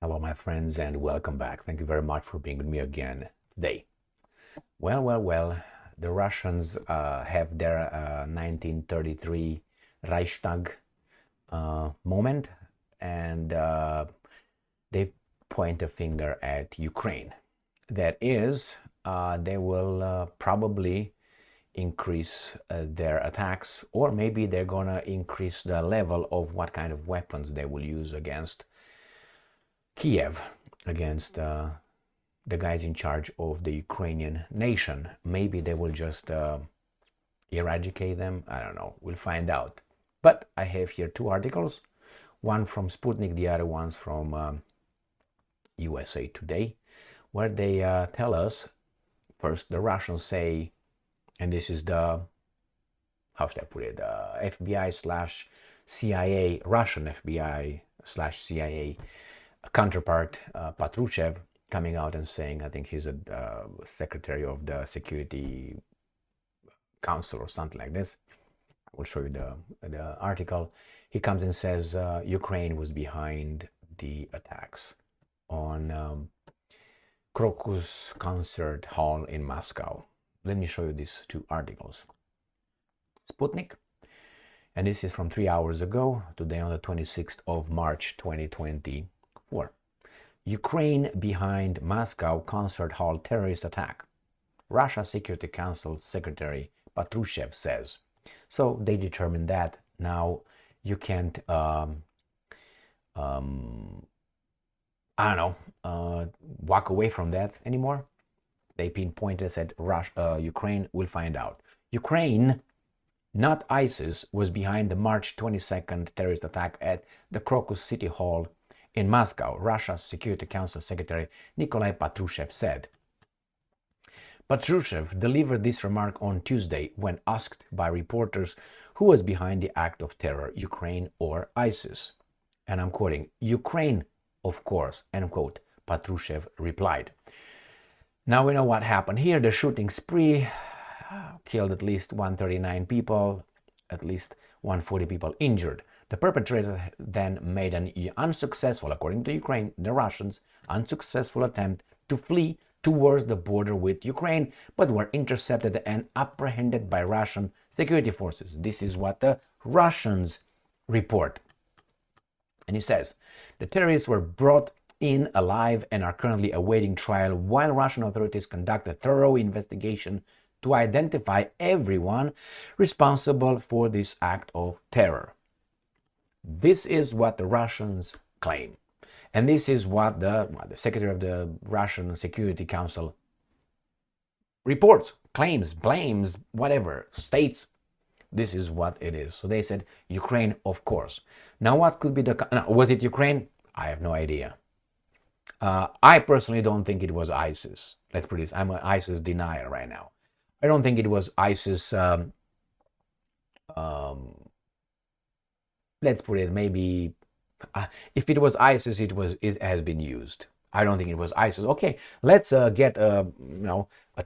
Hello, my friends, and welcome back. Thank you very much for being with me again today. Well, the Russians have their 1933 Reichstag moment, and they point a finger at Ukraine. That is, they will probably increase their attacks, or maybe they're gonna increase the level of what kind of weapons they will use against Kiev, against the guys in charge of the Ukrainian nation. Maybe they will just eradicate them. I don't know. We'll find out. But I have here two articles, one from Sputnik, the other one's from USA Today, where they tell us first the Russians say, and this is the, how should I put it, FBI slash CIA, Russian FBI slash CIA counterpart, Patrushev, coming out and saying, I think he's a secretary of the Security Council or something like this. I will show you the article. He comes and says Ukraine was behind the attacks on Crocus Concert Hall in Moscow. Let me show you these two articles. Sputnik, and this is from 3 hours ago, today on the 26th of March 2024. Ukraine behind Moscow Concert Hall terrorist attack. Russia Security Council Secretary Patrushev says. So they determined that now you can't, walk away from that anymore. They pinpointed, said Ukraine will find out. Ukraine, not ISIS, was behind the March 22nd terrorist attack at the Crocus City Hall in Moscow, Russia's Security Council Secretary Nikolai Patrushev said. Patrushev delivered this remark on Tuesday when asked by reporters who was behind the act of terror, Ukraine or ISIS. And I'm quoting, Ukraine, of course, end quote, Patrushev replied. Now we know what happened here. The shooting spree killed at least 139 people, at least 140 people injured. The perpetrator then made an unsuccessful, according to Ukraine, the Russians, unsuccessful attempt to flee towards the border with Ukraine, but were intercepted and apprehended by Russian security forces. This is what the Russians report. And he says, the terrorists were brought in alive and are currently awaiting trial while Russian authorities conduct a thorough investigation to identify everyone responsible for this act of terror. This is what the Russians claim. And this is what the Secretary of the Russian Security Council reports, claims, blames, whatever, states. This is what it is. So they said Ukraine, of course. Now what could be was it Ukraine? I have no idea. I personally don't think it was ISIS. Let's put this, I'm an ISIS denier right now. I don't think it was ISIS. Let's put it, maybe if it was ISIS, it has been used. I don't think it was ISIS. Okay, let's get a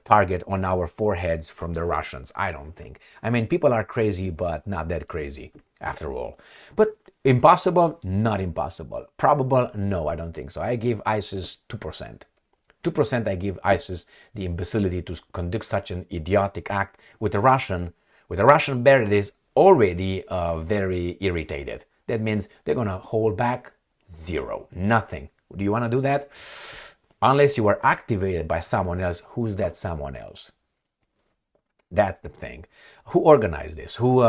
target on our foreheads from the Russians. I don't think. I mean, people are crazy, but not that crazy after all. But impossible? Not impossible. Probable? No, I don't think so. I give ISIS 2%. 2% I give ISIS the imbecility to conduct such an idiotic act with a Russian bear that is already very irritated. That means they're going to hold back zero, nothing. Do you want to do that? Unless you are activated by someone else. Who's that someone else? That's the thing. Who organized this? Who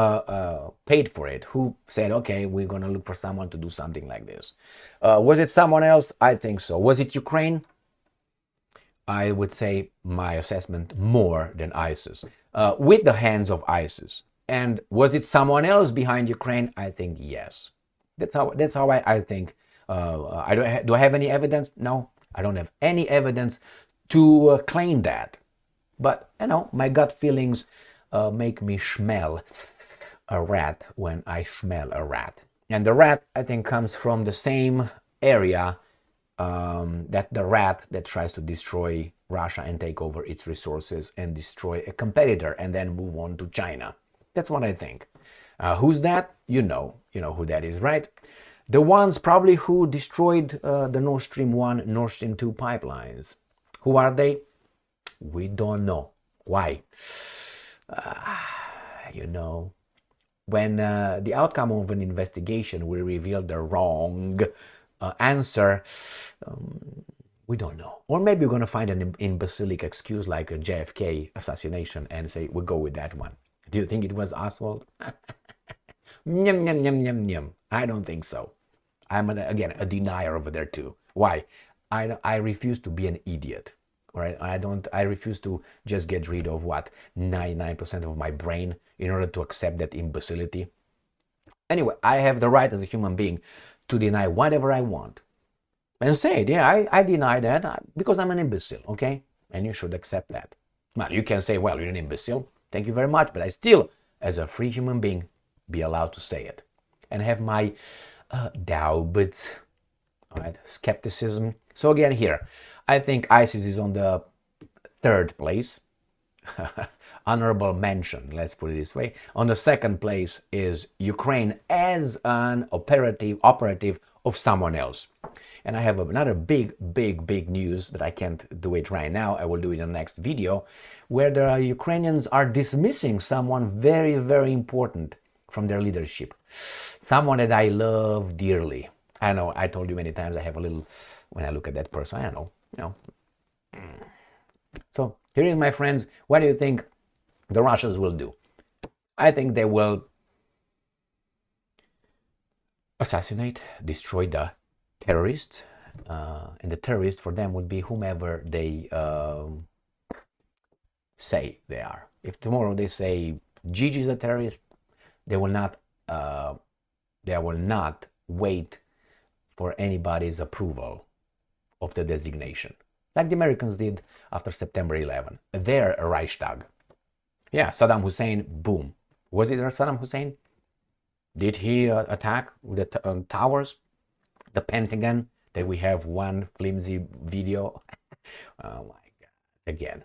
paid for it? Who said, okay, we're going to look for someone to do something like this? Was it someone else? I think so. Was it Ukraine? I would say my assessment more than ISIS. With the hands of ISIS. And was it someone else behind Ukraine? I think yes. That's how I think. Do I have any evidence? No, I don't have any evidence to claim that. But my gut feelings make me smell a rat when I smell a rat. And the rat, I think, comes from the same area that the rat that tries to destroy Russia and take over its resources and destroy a competitor and then move on to China. That's what I think. Who's that? You know who that is, right? The ones probably who destroyed the Nord Stream 1, Nord Stream 2 pipelines. Who are they? We don't know. Why? You know, when the outcome of an investigation will reveal the wrong answer, we don't know. Or maybe we're going to find an imbecilic excuse like a JFK assassination and say, we'll go with that one. Do you think it was Oswald? Nyam, nyam, nyam, nyam, nyam. I don't think so. I'm, again, a denier over there too. Why? I refuse to be an idiot. All right? I refuse to just get rid of 99% of my brain in order to accept that imbecility. Anyway, I have the right as a human being to deny whatever I want. And say it, yeah, I deny that because I'm an imbecile, okay? And you should accept that. Well, you can say, well, you're an imbecile. Thank you very much. But I still, as a free human being, be allowed to say it. And have my doubts, all right, skepticism. So again here, I think ISIS is on the 3rd place. Honorable mention, let's put it this way. On the 2nd place is Ukraine as an operative of someone else. And I have another big news, but I can't do it right now. I will do it in the next video, where the Ukrainians are dismissing someone very, very important from their leadership. Someone that I love dearly. I know, I told you many times I have a little, when I look at that person, I don't know, So here is, my friends, what do you think the Russians will do? I think they will assassinate, destroy the terrorists, and the terrorists for them would be whomever they say they are. If tomorrow they say Gigi is a terrorist, they will not wait for anybody's approval of the designation, like the Americans did after September 11. Their Reichstag. Yeah, Saddam Hussein, boom. Was it Saddam Hussein? Did he attack the towers? The Pentagon, that we have one flimsy video. Oh my God. Again.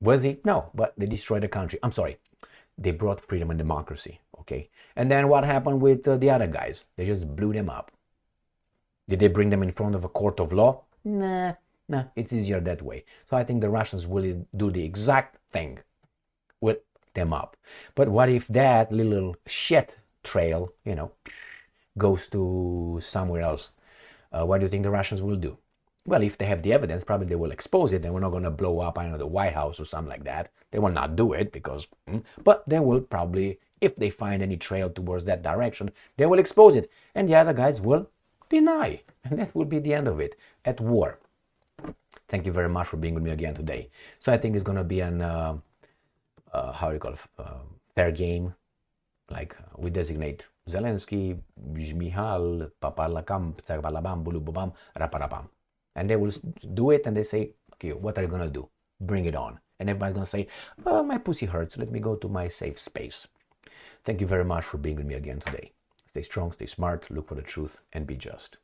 Was he? No, but they destroyed the country. I'm sorry. They brought freedom and democracy. Okay. And then what happened with the other guys? They just blew them up. Did they bring them in front of a court of law? Nah, it's easier that way. So I think the Russians will do the exact thing with them up. But what if that little shit trail, goes to somewhere else? What do you think the Russians will do? Well, if they have the evidence, probably they will expose it, and we're not going to blow up, I don't know, the White House or something like that. They will not do it because, but they will probably, if they find any trail towards that direction, they will expose it, and the other guys will deny, and that will be the end of it at war. Thank you very much for being with me again today. So I think it's going to be an, how do you call it, fair game. Like we designate Zelensky, Mihal, Papalakam, Tsabalabam, Bulubabam, Raparabam. And they will do it and they say, okay, what are you going to do? Bring it on. And everybody's going to say, oh, my pussy hurts. Let me go to my safe space. Thank you very much for being with me again today. Stay strong, stay smart, look for the truth, and be just.